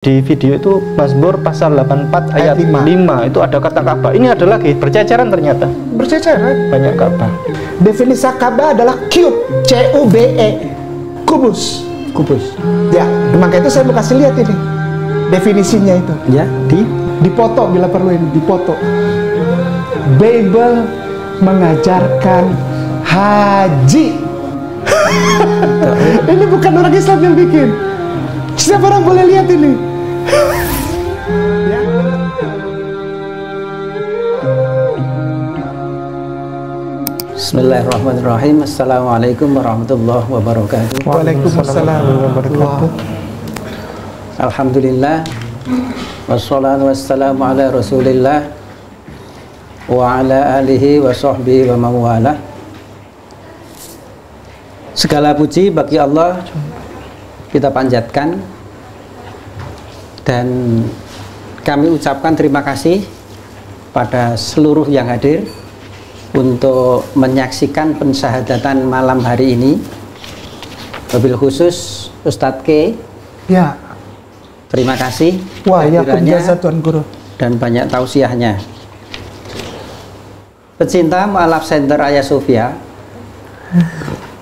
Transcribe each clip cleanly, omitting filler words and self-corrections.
Di video itu Mazmur pasal 84 ayat 5 itu ada kata Ka'bah. Ini ada lagi berceceran, ternyata berceceran banyak Ka'bah. Definisi Ka'bah adalah cube, C-U-B-E, kubus. Ya, maka itu saya mau kasih lihat ini definisinya itu. Ya, dipoto bila perlu, ini dipoto. Bible mengajarkan haji. Ini bukan orang Islam yang bikin. Siapa orang boleh lihat ini? Ya. Bismillahirrahmanirrahim. Assalamualaikum warahmatullahi wabarakatuh. Waalaikumsalam warahmatullahi wabarakatuh. Alhamdulillah, wassalatu wassalamu ala rasulillah wa ala alihi wa sahbihi wa mawalah. Segala puji bagi Allah kita panjatkan, dan kami ucapkan terima kasih pada seluruh yang hadir untuk menyaksikan pensyahadatan malam hari ini. Wabil khusus Ustadz K. Ya. Terima kasih. Wah, ya biasa Tuan Guru. Dan banyak tausiahnya. Pecinta Mu'alaf Center Ayah Sofia,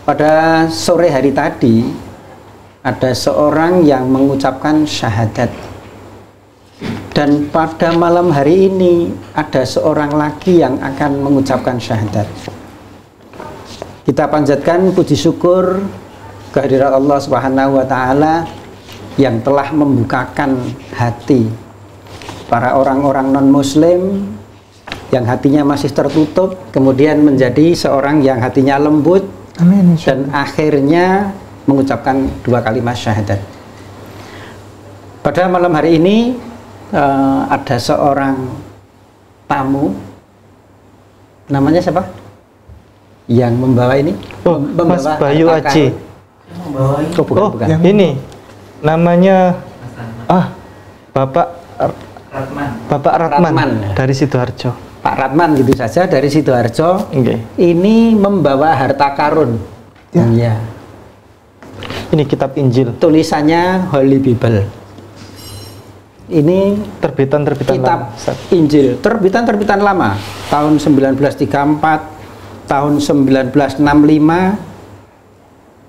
pada sore hari tadi ada seorang yang mengucapkan syahadat, dan pada malam hari ini ada seorang lagi yang akan mengucapkan syahadat. Kita panjatkan puji syukur kehadirat Allah Subhanahu wa Ta'ala yang telah membukakan hati para orang-orang non-muslim yang hatinya masih tertutup, kemudian menjadi seorang yang hatinya lembut. Amin. Dan akhirnya mengucapkan dua kalimat syahadat. Pada malam hari ini ada seorang tamu, namanya siapa? Yang membawa ini? Mas Bayu Aji. Oh, bukan. Ini namanya Bapak Ratman dari Sidoarjo. Pak Ratman gitu saja dari Sidoarjo. Okay. Ini membawa harta karun. Ya. Ini kitab Injil. Tulisannya Holy Bible. Ini terbitan kitab lama. Injil, terbitan lama, tahun 1934, tahun 1965,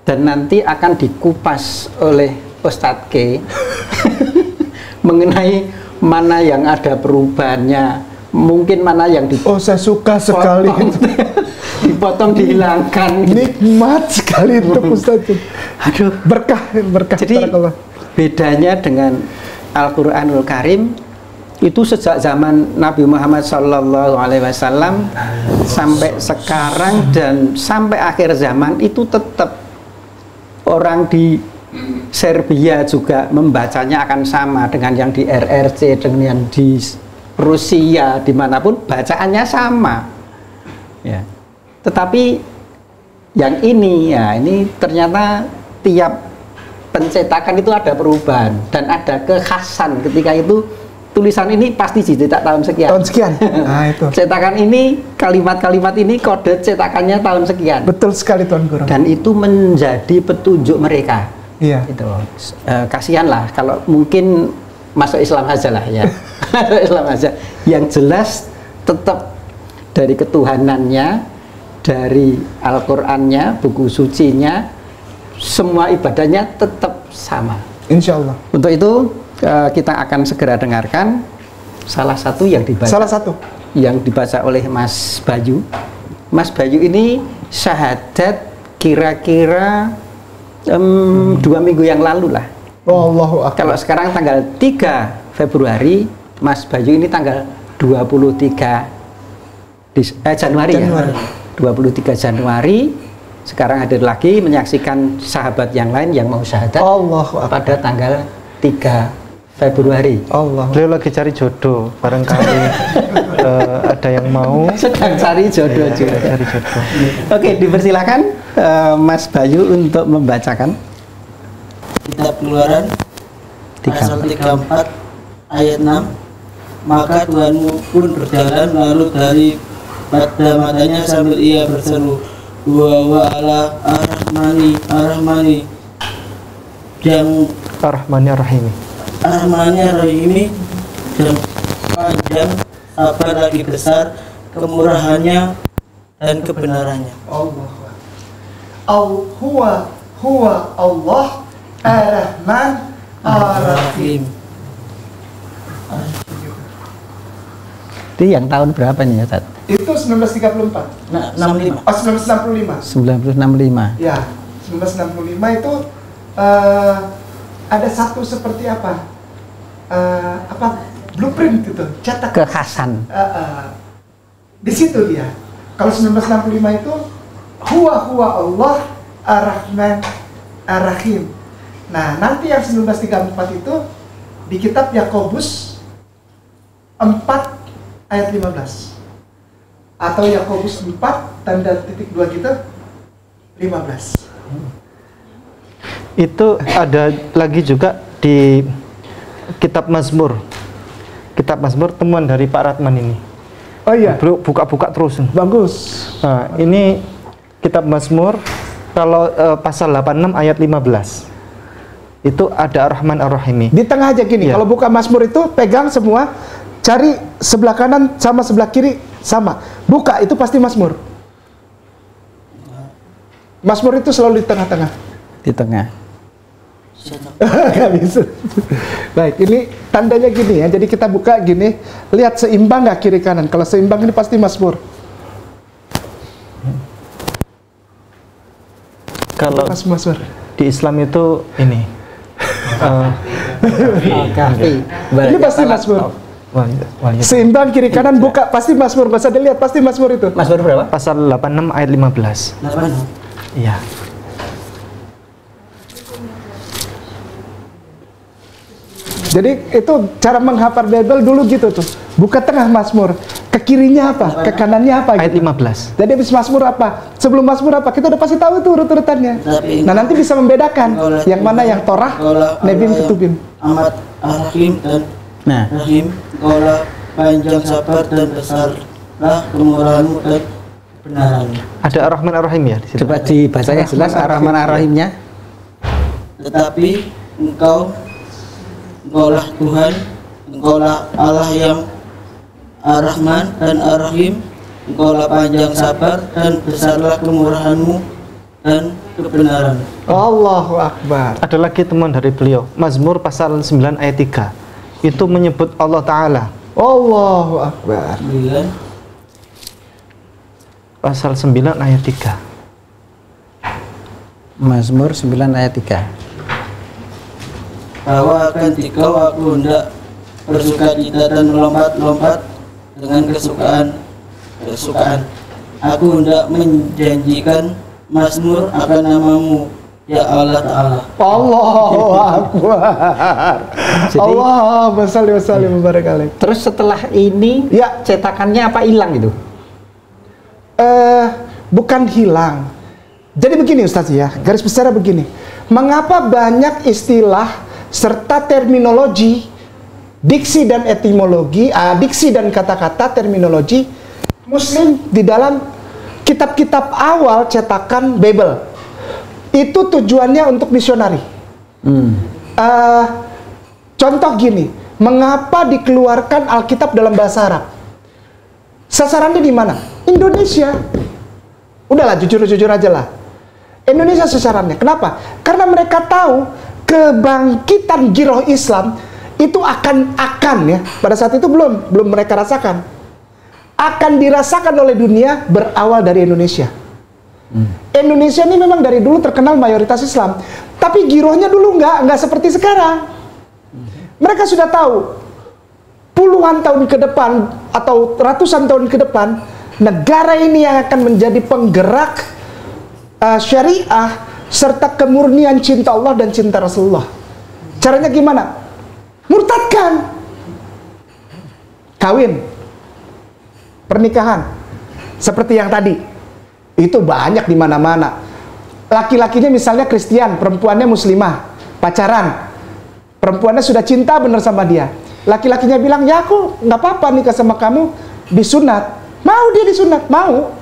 dan nanti akan dikupas oleh Ustadz K mengenai mana yang ada perubahannya, mungkin mana yang saya suka sekali dipotong, dihilangkan. Nikmat sekali itu Ustadz. Aduh, berkah. Jadi bedanya dengan Al-Quranul Karim itu sejak zaman Nabi Muhammad SAW sampai sekarang dan sampai akhir zaman itu tetap orang di Serbia juga membacanya akan sama dengan yang di RRC, dengan yang di Rusia, dimanapun bacaannya sama. Ya. Tetapi yang ini, ya ini ternyata tiap pencetakan itu ada perubahan dan ada kekhasan. Ketika itu tulisan ini pasti dicetak tahun sekian. Nah, itu. Cetakan ini, kalimat-kalimat ini kode cetakannya tahun sekian. Betul sekali Tuan Guru. Dan itu menjadi petunjuk mereka. Iya. Itu kasihanlah kalau mungkin masuk Islam aja lah ya. Islam aja. Yang jelas tetap dari ketuhanannya, dari Al-Qur'annya, buku sucinya, semua ibadahnya tetap sama. Insya Allah. Untuk itu kita akan segera dengarkan salah satu yang dibaca oleh Mas Bayu. Mas Bayu ini syahadat kira-kira 2 minggu yang lalu lah. Allahu Akbar. Kalau sekarang tanggal 3 Februari, Mas Bayu ini tanggal 23 Januari. Ya? 23 Januari. Sekarang hadir lagi menyaksikan sahabat yang lain yang mau syahadat pada tanggal 3 Februari. Beliau lagi cari jodoh, barangkali ada yang mau. Sedang cari jodoh juga. Cari jodoh. Oke, dipersilakan Mas Bayu untuk membacakan Kitab Keluaran pasal 34 ayat 6. Maka Tuhanmu pun berjalan lalu dari pada matanya sambil ia berseru, wa ala ar-Rahmani yang Ar-Rahmani Ar-Rahim. Rahmannya Rahimi, dan panjang sabar lagi besar kemurahannya dan kebenarannya. Huwa Allah Ar-Rahman Ar-Rahim. Itu yang tahun berapa nih Ustaz? Itu 1934. Nah, 65. Oh, 1965. 1965. Ya, 1965 itu ada satu seperti apa? Blueprint gitu, cetak Kekhasan. di situ dia. Kalau 1965 itu huwa Allah Ar-Rahman Ar-Rahim. Nah, nanti yang 1934 itu di kitab Yakobus 4 ayat 15. Atau Yakobus 4 tanda titik 2 gitu 15. Itu ada lagi juga di kitab Mazmur. Kitab Mazmur temuan dari Pak Ratman ini. Oh iya. Buka-buka terus. Bagus. Nah, ini kitab Mazmur kalau pasal 86 ayat 15. Itu ada Ar-Rahman Ar-Rahimi. Di tengah aja gini. Ya. Kalau buka Mazmur itu pegang semua, cari sebelah kanan sama sebelah kiri sama. Buka itu pasti Mazmur. Mazmur itu selalu di tengah-tengah. Di tengah. Gak bisa. Baik, ini tandanya gini ya. Jadi kita buka gini, lihat seimbang nggak kiri kanan. Kalau seimbang ini pasti Mazmur. Kalau Mazmur di Islam itu ini. Ini pasti Mazmur. Seimbang kiri kanan buka pasti Mazmur. Bisa dilihat pasti Mazmur itu. Mazmur berapa? Pasal 86 ayat 15. 8. Iya. Jadi itu cara menghafal Bible dulu gitu tuh. Buka tengah Mazmur, ke kirinya apa, ke kanannya apa Ayat gitu. 15. Jadi habis Mazmur apa, sebelum Mazmur apa, kita udah pasti tahu itu urut-urutannya. Nah nanti bisa membedakan yang mana yang Torah, Nebim, Ketubim. Amat Ar-Rahim dan Nah, Rahim, Kaulah panjang sabar dan besarlah kemurahanmu dan kebenarannya. Ada Ar-Rahman Ar-Rahim ya di situ. coba dibacanya jelas Ar-Rahman Ar-Rahimnya. Tetapi Engkaulah Tuhan, Engkaulah Allah yang Ar-Rahman dan Ar-Rahim, Engkaulah panjang sabar dan besarlah kemurahanmu dan kebenaran. Allahu Akbar. Ada lagi temuan dari beliau. Mazmur pasal 9 ayat 3. Itu menyebut Allah Ta'ala. Allahu Akbar. 9. Pasal 9 ayat 3. Mazmur 9 ayat 3. Bahwa akan dikau aku hendak bersukacita dan melompat-lompat dengan kesukaan. Aku hendak menjanjikan mazmur akan namamu, ya Allah Ta'ala. Allahu Akbar. Jadi- Allahumma shalli wa sallim wa barik alaih. Terus setelah ini Ya. cetakannya apa hilang gitu? Bukan hilang. Jadi begini Ustaz ya, garis besar begini. Mengapa banyak istilah serta terminologi, diksi dan etimologi, diksi dan kata-kata terminologi Muslim di dalam kitab-kitab awal cetakan Bible itu tujuannya untuk misionari. Contoh gini, mengapa dikeluarkan Alkitab dalam bahasa Arab? Sasarannya di mana? Indonesia. Udahlah, jujur-jujur aja lah. Indonesia sasarannya. Kenapa? Karena mereka tahu kebangkitan giroh Islam itu akan ya. Pada saat itu belum mereka rasakan. Akan dirasakan oleh dunia berawal dari Indonesia. Indonesia ini memang dari dulu terkenal mayoritas Islam, tapi girohnya dulu nggak seperti sekarang. Mereka sudah tahu puluhan tahun ke depan atau ratusan tahun ke depan negara ini yang akan menjadi penggerak syariah serta kemurnian cinta Allah dan cinta Rasulullah. Caranya gimana? Murtadkan, kawin, pernikahan, seperti yang tadi. Itu banyak di mana-mana. Laki-lakinya misalnya Kristen, perempuannya Muslimah, pacaran. Perempuannya sudah cinta benar sama dia. Laki-lakinya bilang, ya aku nggak apa-apa nikah sama kamu, disunat. Mau dia disunat? Mau.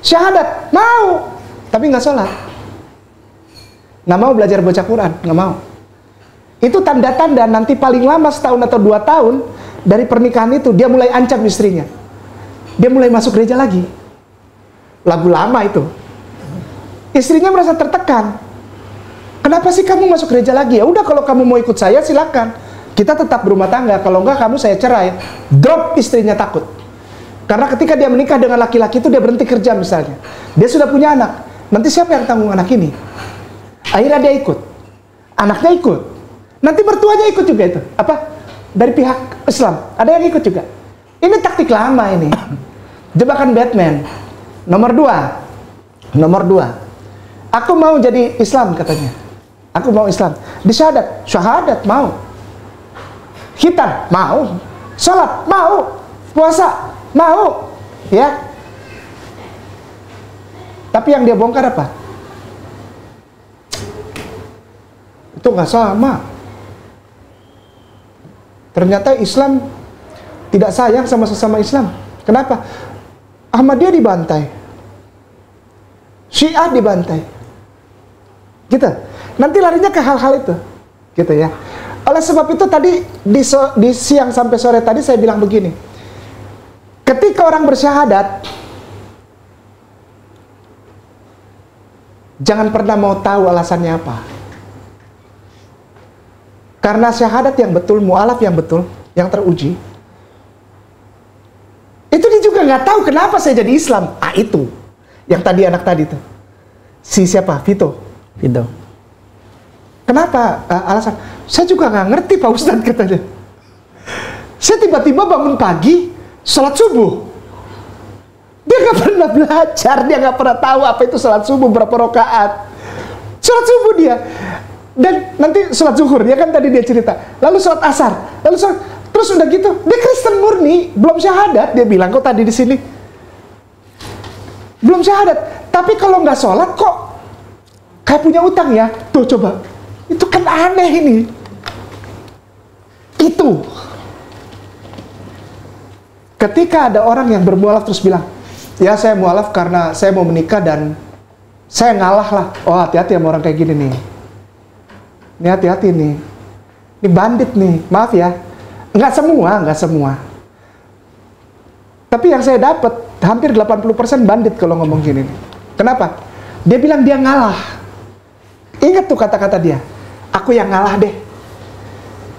Syahadat? Mau. Tapi nggak sholat. Nggak mau belajar baca Quran? Nggak mau. Itu tanda-tanda nanti paling lama setahun atau 2 tahun dari pernikahan itu dia mulai ancam istrinya. Dia mulai masuk gereja lagi. Lagu lama itu. Istrinya merasa tertekan. Kenapa sih kamu masuk gereja lagi? Ya udah, kalau kamu mau ikut saya silakan. Kita tetap berumah tangga. Kalau enggak kamu saya cerai. Drop istrinya takut. Karena ketika dia menikah dengan laki-laki itu dia berhenti kerja misalnya. Dia sudah punya anak. Nanti siapa yang tanggung anak ini? Akhirnya dia ikut. Anaknya ikut. Nanti mertuanya ikut juga itu. Apa? Dari pihak Islam. Ada yang ikut juga. Ini taktik lama ini. Jebakan Batman. Nomor 2. Aku mau jadi Islam katanya. Aku mau Islam. Disyahadat. Syahadat mau. Khitan mau. Salat mau. Puasa mau. Ya. Tapi yang dia bongkar apa? Itu nggak sama. Ternyata Islam tidak sayang sama sesama Islam. Kenapa? Ahmadiyah dibantai, Syiah dibantai, gitu. Nanti larinya ke hal-hal itu, gitu ya. Oleh sebab itu tadi di siang sampai sore tadi saya bilang begini. Ketika orang bersyahadat, jangan pernah mau tahu alasannya apa. Karena syahadat yang betul, mu'alaf yang betul, yang teruji, itu dia juga nggak tahu kenapa saya jadi Islam. Ah, itu yang tadi anak tadi tuh, si siapa? Vito. Kenapa alasan? Saya juga nggak ngerti Pak Ustadz, katanya. Saya tiba-tiba bangun pagi, sholat subuh. Dia nggak pernah belajar, dia nggak pernah tahu apa itu sholat subuh, berapa rakaat. Sholat subuh dia. Dan nanti sholat zuhur, ya kan tadi dia cerita. Lalu sholat asar, lalu sholat, terus udah gitu, dia Kristen murni, belum syahadat. Dia bilang kok tadi di sini, belum syahadat. Tapi kalau nggak sholat kok kayak punya utang ya. Tuh coba, itu kan aneh ini. Itu ketika ada orang yang bermualaf terus bilang, ya saya mualaf karena saya mau menikah dan saya ngalah lah. Oh, hati-hati sama orang kayak gini nih. Ini hati-hati nih. Ini bandit nih. Maaf ya. Nggak semua. Tapi yang saya dapat hampir 80% bandit kalau ngomong gini. Kenapa? Dia bilang dia ngalah. Ingat tuh kata-kata dia. Aku yang ngalah deh.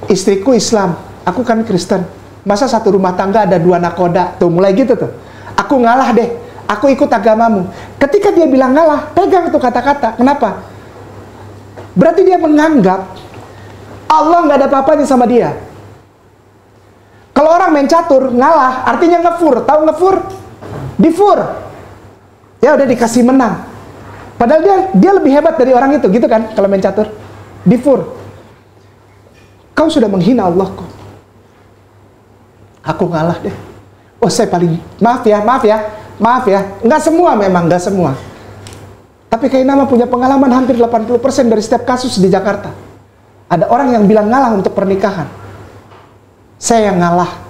Istriku Islam, aku kan Kristen. Masa satu rumah tangga ada 2 nakoda? Tuh mulai gitu tuh. Aku ngalah deh. Aku ikut agamamu. Ketika dia bilang ngalah, pegang tuh kata-kata. Kenapa? Berarti dia menganggap Allah nggak ada apa-apanya sama dia. Kalau orang main catur, ngalah, artinya ngefur. Tahu ngefur? Difur. Ya udah dikasih menang. Padahal dia lebih hebat dari orang itu, gitu kan? Kalau main catur, difur. Kau sudah menghina Allahku. Aku ngalah deh. Oh, saya paling, maaf ya. Nggak semua memang, nggak semua. Tapi Kiai Nama punya pengalaman hampir 80% dari setiap kasus di Jakarta. Ada orang yang bilang ngalah untuk pernikahan. Saya yang ngalah.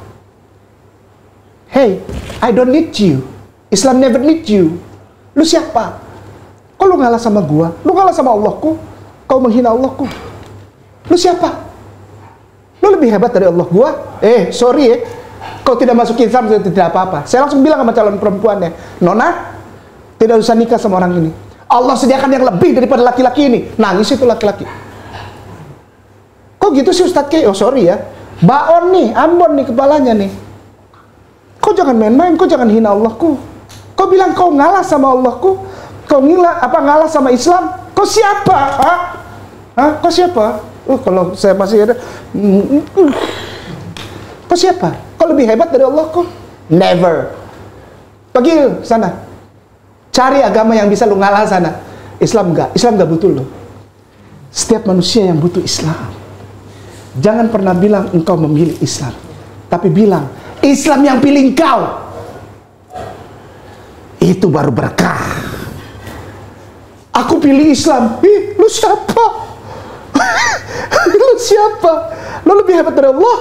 Hey, I don't need you. Islam never need you. Lu siapa? Kok lu ngalah sama gua? Lu ngalah sama Allahku? Kau menghina Allahku? Lu siapa? Lu lebih hebat dari Allah gua? Sorry ya. Kau tidak masuk Islam, tidak apa-apa. Saya langsung bilang sama calon perempuannya, Nona, tidak usah nikah sama orang ini. Allah sediakan yang lebih daripada laki-laki ini. Nangis itu laki-laki. Kok gitu sih Ustadz Kiai? Oh sorry ya, baon nih, Ambon nih kepalanya nih. Kau jangan main-main, kau jangan hina Allahku. Kau bilang kau ngalah sama Allahku, kau ngalah sama Islam. Kau siapa? Kau siapa? Kalau saya masih ada, kau siapa? Kau lebih hebat dari Allahku? Never. Pergi sana. Cari agama yang bisa lu ngalah sana. Islam enggak butuh lu. Setiap manusia yang butuh Islam. Jangan pernah bilang engkau memilih Islam, tapi bilang Islam yang pilih engkau. Itu baru berkah. Aku pilih Islam. Lu siapa? Lu siapa? Lu lebih hebat dari Allah?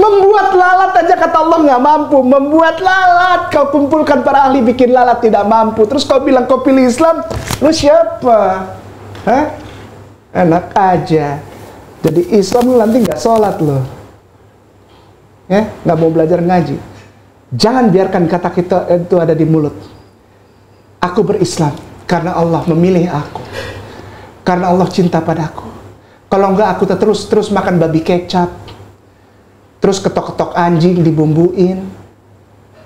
Membuat lalat aja kata Allah nggak mampu. Membuat lalat, kau kumpulkan para ahli bikin lalat tidak mampu. Terus kau bilang kau pilih Islam, lu siapa? Hah? Enak aja. Jadi Islam lu nanti nggak sholat loh. Ya, nggak mau belajar ngaji. Jangan biarkan kata kita itu ada di mulut. Aku berislam karena Allah memilih aku. Karena Allah cinta padaku. Kalau enggak aku terus makan babi kecap. Terus ketok-ketok anjing dibumbuin.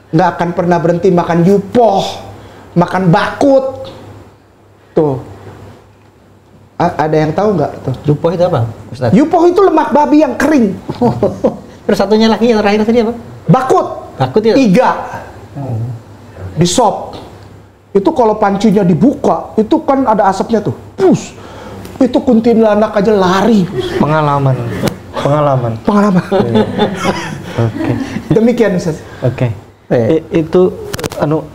Nggak akan pernah berhenti makan yupoh, makan bakut. Tuh. Ada yang tahu nggak tuh? Yupoh itu apa, Ustaz? Yupoh itu lemak babi yang kering. Terus satunya lagi yang terakhir tadi apa? Bakut. Bakut ya? Iga. Di sop. Itu kalau pancinya dibuka, itu kan ada asapnya tuh. Pus. Itu kuntilanak aja lari. Pengalaman. Oke. Demikian Ustaz. Oke. Itu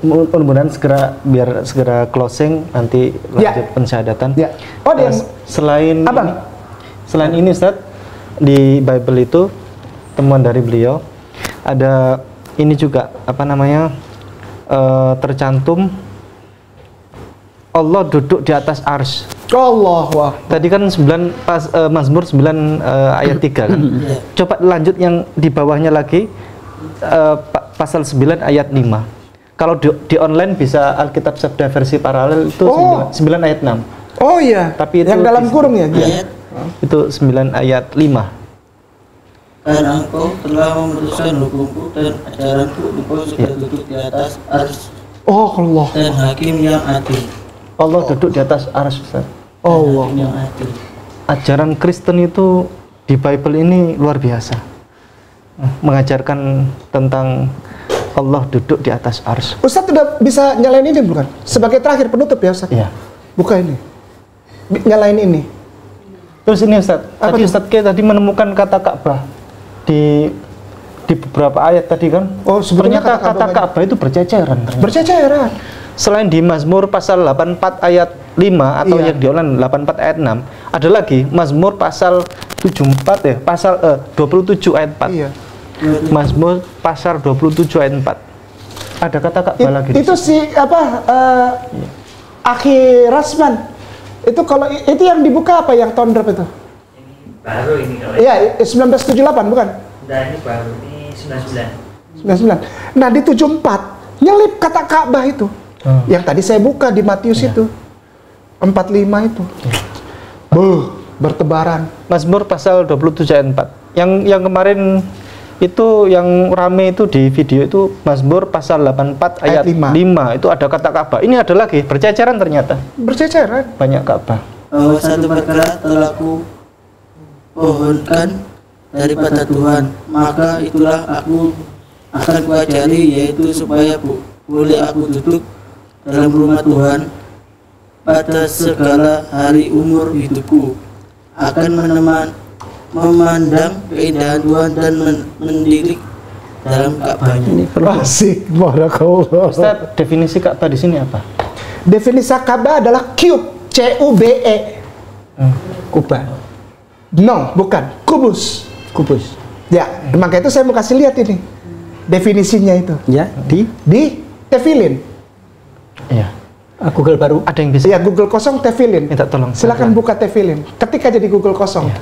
mudah-mudahan biar segera closing, nanti lanjut pensyahadatan. Ya. Oh, dia selain Abang. Selain ini Ustaz, di Bible itu temuan dari beliau ada ini juga tercantum Allah duduk di atas ars. Allah. Tadi kan Mazmur 9 ayat 3 kan. Coba lanjut yang di bawahnya lagi, pasal 9 ayat 5. Kalau di online bisa Alkitab Sabda versi paralel itu 9 ayat 6. Oh iya. Tapi itu yang dalam kurung ya. Itu 9 ayat 5. Karena engkau telah memutuskan hukumku dan ajaranku, engkau sudah duduk di atas ars. Oh Allah. Dan hakim yang adil. Allah duduk di atas ars, Ustaz. Allah. Yang adil. Ajaran Kristen itu di Bible ini luar biasa. Mengajarkan tentang Allah duduk di atas ars. Ustaz udah bisa nyalain ini bukan? Sebagai terakhir penutup ya Ustaz? Iya. Buka ini. Nyalain ini. Terus ini Ustaz, Ustaz tadi menemukan kata Ka'bah di beberapa ayat tadi kan. Oh, sebenarnya kata Ka'bah itu berceceran. Berceceran. Selain di Mazmur pasal 84 ayat 5 atau yang di online 84 ayat 6, ada lagi Mazmur pasal 74 ya, pasal 27 ayat 4. Iya. Mazmur pasal 27 ayat 4. Ada kata Ka'bah lagi. Itu Akhi Rasman. Itu kalau itu yang dibuka apa yang tahun berapa itu? Baru ini kalau iya, 1978 bukan? Nah, ini baru, ini 99. 99. Nah, di 74 nyelip kata Ka'bah itu. Yang tadi saya buka di Matius itu. 45 itu. Bertebaran. Mazmur pasal 27 ayat 4. Yang kemarin itu yang rame itu di video itu Mazmur pasal 84 ayat 5. Itu ada kata Ka'bah. Ini ada lagi, berceceran ternyata. Berceceran. Banyak Ka'bah. Satu perkara telah ku pohonkan daripada Tuhan, maka itulah aku akan kuajari, yaitu supaya boleh aku duduk dalam rumah Tuhan pada segala hari umur hidupku, akan memandang keindahan Tuhan dan mendirik dalam Ka'bahnya. Asik, barakallah. Ustaz, definisi Ka'bah di sini apa? Definisi Ka'bah adalah cube, C-U-B-E. Kubah. No, bukan. Kubus. Ya, maka itu saya mau kasih lihat ini. Definisinya itu. Ya, di tefilin. Iya. Google baru. Ada yang bisa? Ya, Google kosong tefilin. Minta tolong. Silakan buka tefilin. Ketik aja di Google kosong. Ya.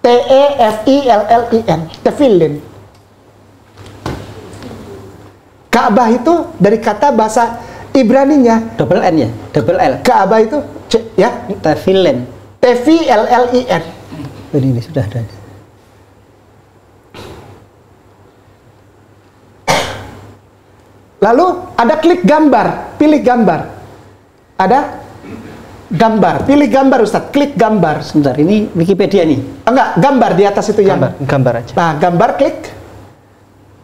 T-E-F-I-L-L-I-N. Tefilin. Ka'bah itu dari kata bahasa Ibraninya. Double N ya? Double L. Ka'bah itu ya. Tefilin. T-V-L-L-I-N. Ini sudah ada. Lalu ada klik gambar, pilih gambar. Ada gambar, pilih gambar Ustadz, klik gambar. Sebentar, ini Wikipedia nih. Enggak, gambar di atas itu yang. Gambar aja. Nah, gambar klik.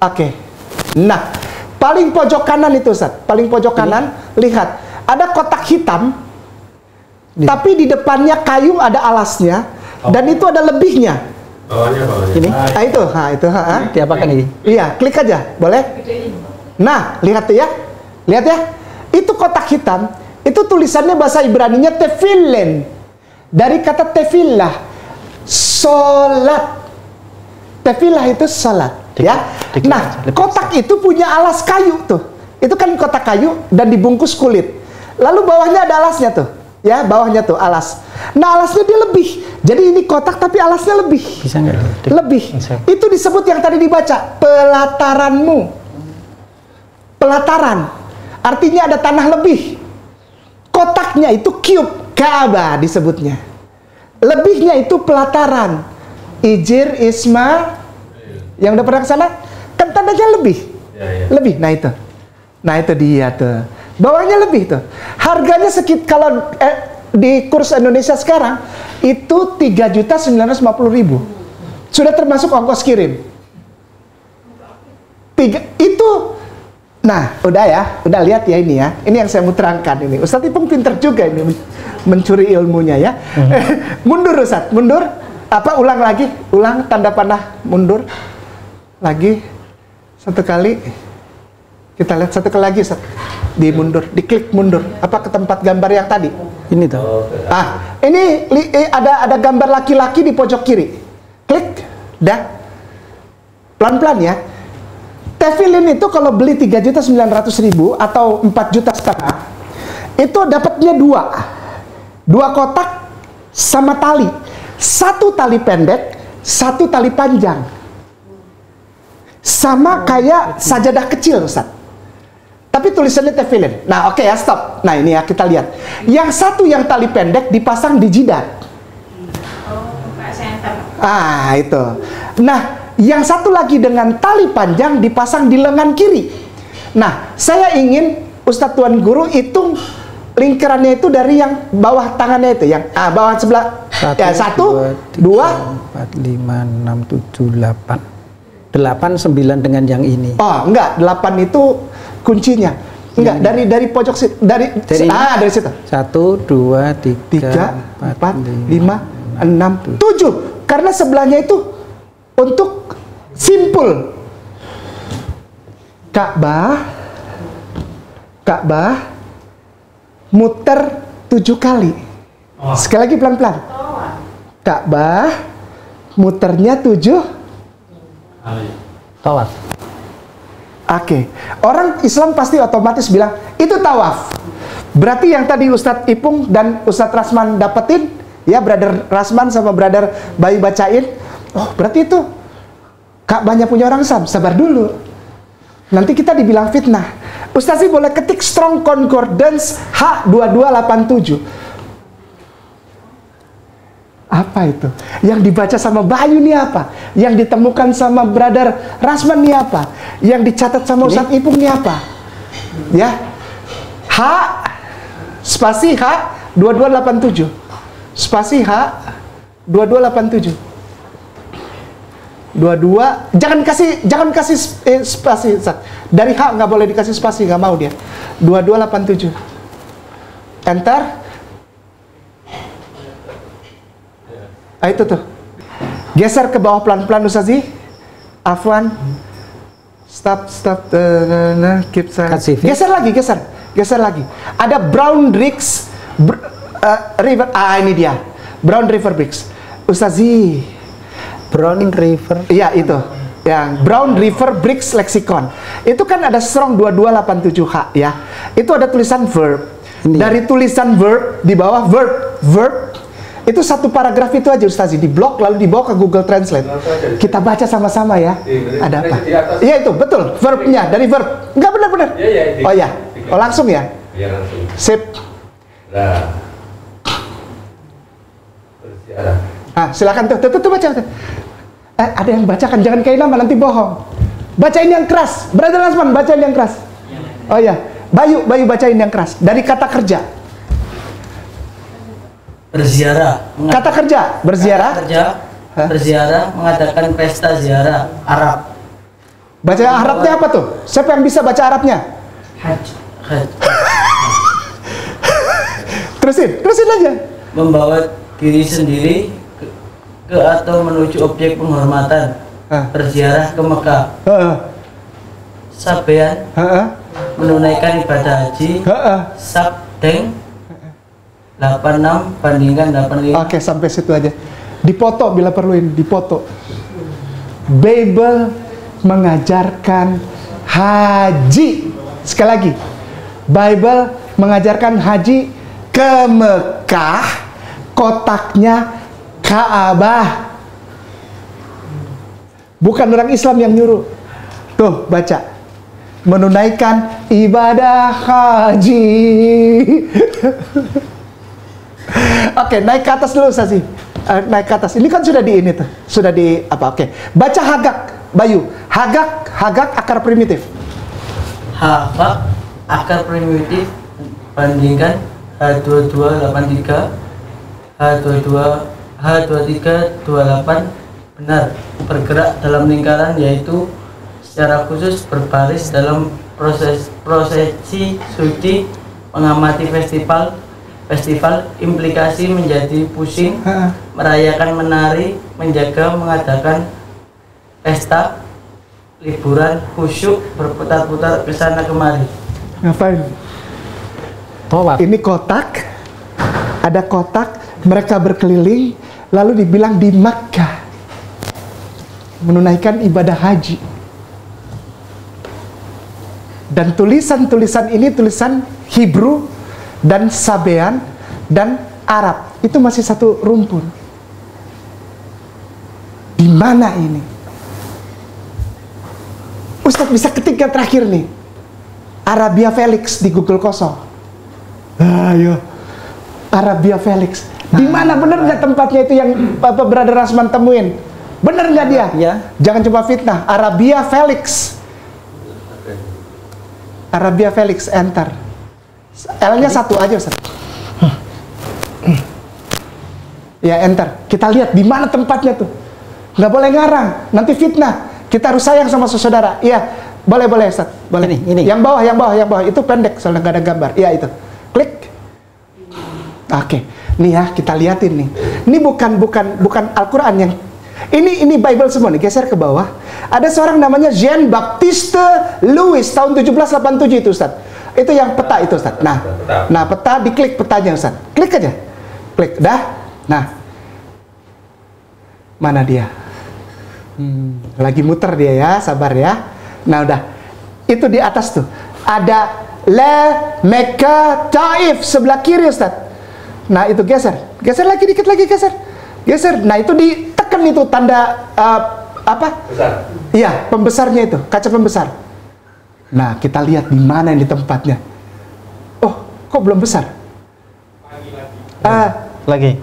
Oke. Nah, paling pojok kanan itu Ustadz, paling pojok kanan, lihat. Ada kotak hitam, tapi di depannya kayu ada alasnya, dan itu ada lebihnya. Bawahnya. Ini, itu. Diapakan ini? Iya, klik aja, boleh? Nah, lihat tuh ya. Lihat ya. Itu kotak hitam, itu tulisannya bahasa Ibraninya tefilin. Dari kata tefillah, salat. Tefillah itu salat, ya. Nah, kotak itu punya alas kayu tuh. Itu kan kotak kayu dan dibungkus kulit. Lalu bawahnya ada alasnya tuh. Ya, bawahnya tuh alas. Nah, alasnya dia lebih. Jadi ini kotak tapi alasnya lebih. Bisa nggak? Lebih. Itu disebut yang tadi dibaca, pelataranmu. Pelataran. Artinya ada tanah lebih. Kotaknya itu cube, Ka'bah disebutnya. Lebihnya itu pelataran. Ijir, Isma, yang udah pernah ke sana, kan tandanya lebih. Lebih, nah itu. Nah itu dia tuh. Bawahnya lebih tuh. Harganya kalau di kurs Indonesia sekarang itu 3.950.000. Sudah termasuk ongkos kirim. Itu. Nah, udah ya, udah lihat ya ini ya. Ini yang saya mau terangkan ini. Ustadz Ipung pinter juga ini mencuri ilmunya ya. Mundur Ustadz, mundur. Ulang lagi, ulang tanda panah mundur. Lagi satu kali. Kita lihat satu kali lagi Ustadz. Di mundur, diklik mundur. Apa ke tempat gambar yang tadi? Ini tuh. Ini ada gambar laki-laki di pojok kiri. Klik, dah. Pelan-pelan ya. Tefilin itu kalau beli 3.900.000 atau 4 juta setengah, itu dapatnya dua kotak sama tali. Satu tali pendek, satu tali panjang. Sama kayak sajadah kecil Ustaz. Tapi tulisannya tefilin. Nah oke ya, stop. Nah ini ya kita lihat. Yang satu yang tali pendek dipasang di jidat. Itu. Nah, yang satu lagi dengan tali panjang dipasang di lengan kiri. Nah, saya ingin Ustadz Tuan Guru hitung lingkarannya itu dari yang bawah tangannya itu, yang bawah sebelah. 1, 2, 3, 4, 5, 6, 7, 8. 8, 9 dengan yang ini. Oh, enggak, 8 itu kuncinya. Enggak, dari pojok dari situ. 1, 2, 3, 4, 5, 6, 7. Karena sebelahnya itu untuk simpul. Ka'bah muter 7 kali. Sekali lagi pelan-pelan. Ka'bah muternya 7 tawaf. Oke. Orang Islam pasti otomatis bilang itu tawaf. Berarti yang tadi Ustadz Ipung dan Ustadz Rasman dapetin, ya, Brother Rasman sama Brother Bayu bacain, oh berarti itu Ka'bahnya punya orang Sam. Sabar dulu, nanti kita dibilang fitnah. Ustaz sih boleh ketik Strong Concordance H2287. Apa itu? Yang dibaca sama Bayu nih apa? Yang ditemukan sama Brother Rasman nih apa? Yang dicatat sama Ustaz Ipung nih apa? Ya, H spasi H 2287 spasi H 2287 22, jangan kasih spasi Ustaz. Dari H nggak boleh dikasih spasi, nggak mau dia. 2287 enter. Itu tuh, geser ke bawah pelan-pelan Ustazi. Afwan, stop, keep silent. Geser lagi. Ada Brown Bricks River. Ini dia, Brown River Bricks. Ustazi, Brown River. Iya itu, yang Brown River Bricks Lexicon. Itu kan ada Strong 2287H ya. Itu ada tulisan verb. Dari tulisan verb di bawah verb. Itu satu paragraf itu aja Ustazi, di blok lalu dibawa ke Google Translate. Kita baca sama-sama ya. Ada apa? Iya itu, betul. Verbnya, dari verb. Enggak, benar-benar. Oh ya, oh langsung ya? Iya langsung. Sip. Silakan tuh baca. Ada yang bacakan, jangan kayak nama nanti bohong. Bacain yang keras. Brother Rasman, bacain yang keras. Oh ya, Bayu bacain yang keras. Dari kata kerja. Berziarah. Kata kerja, berziarah. Berziarah, mengadakan pesta ziarah Arab. Baca Arabnya apa tuh? Siapa yang bisa baca Arabnya? Hajj. Terusin aja. Membawa diri sendiri ke atau menuju objek penghormatan. Berziarah ke Mekah. Sabean. Menunaikan ibadah haji. Sabdeng 86 bandingkan 85. Oke, sampai situ aja. Dipoto bila perluin, dipoto. Bible mengajarkan haji. Sekali lagi. Bible mengajarkan haji ke Mekah kotaknya Ka'bah. Bukan orang Islam yang nyuruh. Tuh, baca. Menunaikan ibadah haji. Oke, naik ke atas dulu Ustaz. Naik ke atas. Ini kan sudah di ini tuh. Sudah di apa? Oke. Baca Hagak, Bayu. Hagak akar primitif. Hagak akar primitif bandingkan H2283 H2328 benar bergerak dalam lingkaran, yaitu secara khusus berbaris dalam prosesi suci, mengamati festival implikasi menjadi pusing, merayakan menari, menjaga mengadakan pesta, liburan, khusyuk, berputar-putar ke sana kemari. Ngapain? Tawaf. Ini kotak, ada kotak, mereka berkeliling, lalu dibilang di Makkah menunaikan ibadah haji. Dan tulisan-tulisan ini tulisan Hebrew dan Sabean dan Arab. Itu masih satu rumpun. Di mana ini? Ustadz bisa ketik yang terakhir nih. Arabia Felix di Google kosong. Ayo. Arabia Felix. Di mana, bener nggak tempatnya itu yang Brother Rasman temuin? Bener nggak dia? Ya. Jangan coba fitnah. Arabia Felix. Arabia Felix, enter. L-nya satu aja Ustaz. Ya, enter. Kita lihat di mana tempatnya tuh. Nggak boleh ngarang, nanti fitnah. Kita harus sayang sama saudara. Iya, boleh Ustaz. Boleh. Ini. Yang bawah. Itu pendek, soalnya nggak ada gambar. Iya itu. Klik. Oke. Nih ya, kita liatin nih. Ini bukan Al-Quran yang ini Bible semua nih. Geser ke bawah. Ada seorang namanya Jean Baptiste Louis tahun 1787 itu Ustaz. Itu yang peta itu Ustaz. Nah peta, diklik petanya Ustaz. Klik aja. Klik, dah. Nah. Mana dia? Lagi muter dia ya, sabar ya. Nah udah. Itu di atas tuh. Ada La Mecca Taif sebelah kiri Ustaz. Nah itu geser lagi, dikit lagi geser. Nah itu ditekan itu tanda apa? Besar. Iya, pembesarnya itu, kaca pembesar. Nah kita lihat di mana ini tempatnya. Oh, kok belum besar? Lagi.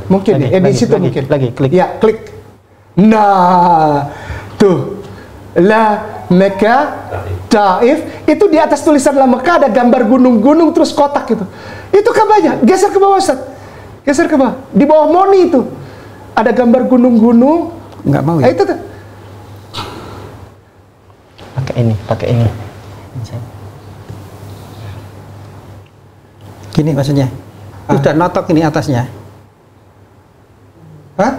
Mungkin di situ mungkin. Lagi, klik. Ya, klik. Nah, tuh. La Mecca Taif, itu di atas tulisan La Mecca ada gambar gunung-gunung terus kotak gitu. Itu Ka'bahnya. Geser ke bawah Ustaz. Geser ke bawah. Di bawah Moni itu ada gambar gunung-gunung. Nggak mau ya? Itu tuh. Pakai ini. Gini maksudnya. Sudah notok ini atasnya. Hah?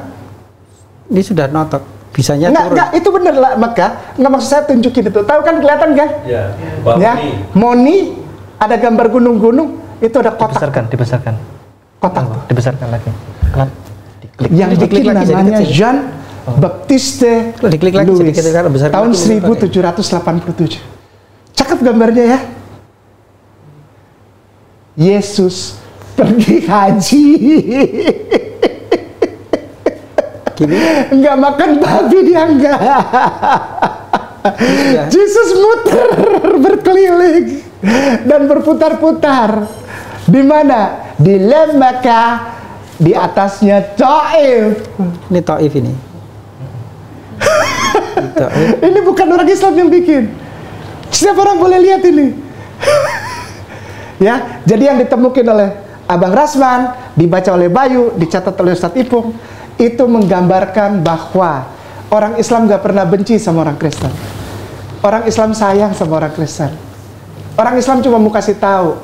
Ini sudah notok. Bisanya turun. Enggak, itu bener lah Mekah. Enggak, maksud saya tunjukin itu. Tahu kan, kelihatan kan? Iya. Ya. Moni ada gambar gunung-gunung, itu ada kotak. Dibesarkan. Kotak. Dibesarkan lagi. Pelan. Diklik. Yang bikin lagi, jadi namanya kecil. Jean Baptiste Diklik lagi, Louis sedikit besar, besar tahun lagi, 1787. Cakep gambarnya ya. Yesus pergi haji. Gini. Enggak makan babi dia, enggak. Yesus muter berkeliling dan berputar-putar. Di mana? Di Mekah, di atasnya Taif. Ini Taif ini. Taif. Ini bukan orang Islam yang bikin. Setiap orang boleh lihat ini. Ya, jadi yang ditemukan oleh Abang Rasman, dibaca oleh Bayu, dicatat oleh Ustadz Ipung, itu menggambarkan bahwa orang Islam gak pernah benci sama orang Kristen. Orang Islam sayang sama orang Kristen. Orang Islam cuma mau kasih tahu,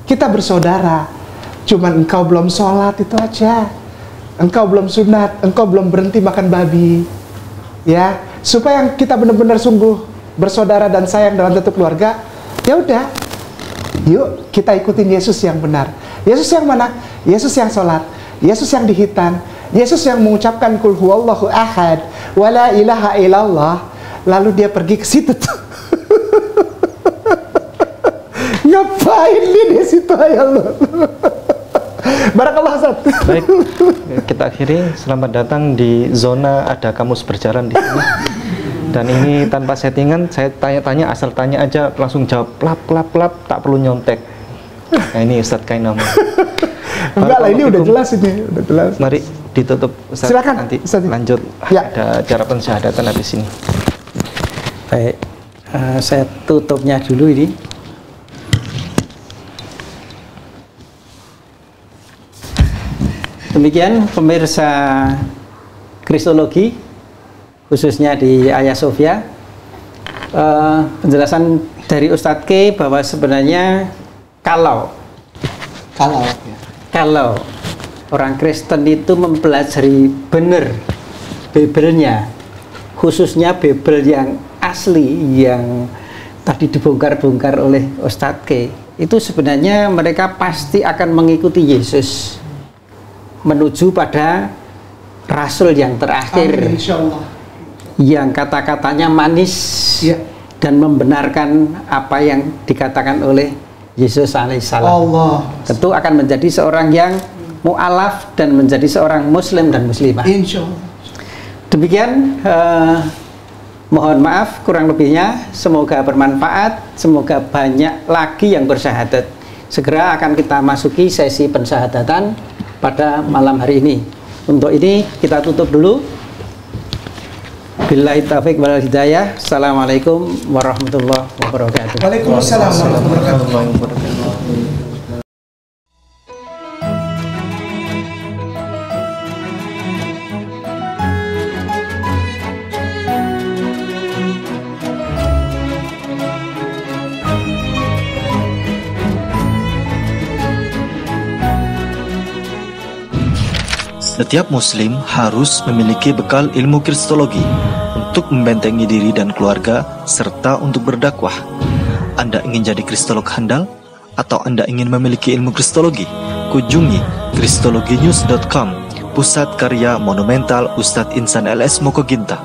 kita bersaudara. Cuman engkau belum sholat, itu aja. Engkau belum sunat, engkau belum berhenti makan babi. Ya, supaya kita benar-benar sungguh bersaudara dan sayang dalam satu keluarga. Ya udah, yuk kita ikutin Yesus yang benar. Yesus yang mana? Yesus yang sholat, Yesus yang dihitan, Yesus yang mengucapkan kul huwallahu ahad wala ilaha illallah. Lalu dia pergi ke situ tuh. Ngapain dia di situ, ya Allah? Barakallah Ustaz. Baik, kita akhiri. Selamat datang di zona ada kamus berjalan di sini. Dan ini tanpa settingan, saya tanya-tanya, asal tanya aja, langsung jawab plap, tak perlu nyontek. Nah ini Ustadz Kainama. Enggak lah, ini udah jelas ini, udah jelas. Mari ditutup Ustadz. Silakan, nanti Ustadz. lanjut. Ya. Ada acara pensyahadatan habis ini. Baik, saya tutupnya dulu ini. Demikian pemirsa Kristologi, khususnya di Hagia Sophia, penjelasan dari Ustadz K bahwa sebenarnya kalau orang Kristen itu mempelajari benar Bibelnya, khususnya Bibel yang asli yang tadi dibongkar-bongkar oleh Ustadz K, itu sebenarnya mereka pasti akan mengikuti Yesus menuju pada Rasul yang terakhir. Amin, insyaallah. Yang kata-katanya manis Ya. dan membenarkan apa yang dikatakan oleh Yesus alaihissalam. Allah. Tentu akan menjadi seorang yang mu'alaf dan menjadi seorang muslim dan muslimah. Insyaallah. Demikian, mohon maaf kurang lebihnya, semoga bermanfaat, semoga banyak lagi yang bersyahadat. Segera akan kita masuki sesi pensyahadatan pada malam hari ini. Untuk ini kita tutup dulu. Billahi taufiq wal hidayah. Assalamualaikum warahmatullahi wabarakatuh. Waalaikumsalam warahmatullahi wabarakatuh. Setiap muslim harus memiliki bekal ilmu kristologi untuk membentengi diri dan keluarga serta untuk berdakwah. Anda ingin jadi kristolog handal atau Anda ingin memiliki ilmu kristologi? Kunjungi kristologinews.com, pusat karya monumental Ustadz Insan LS Mokoginta.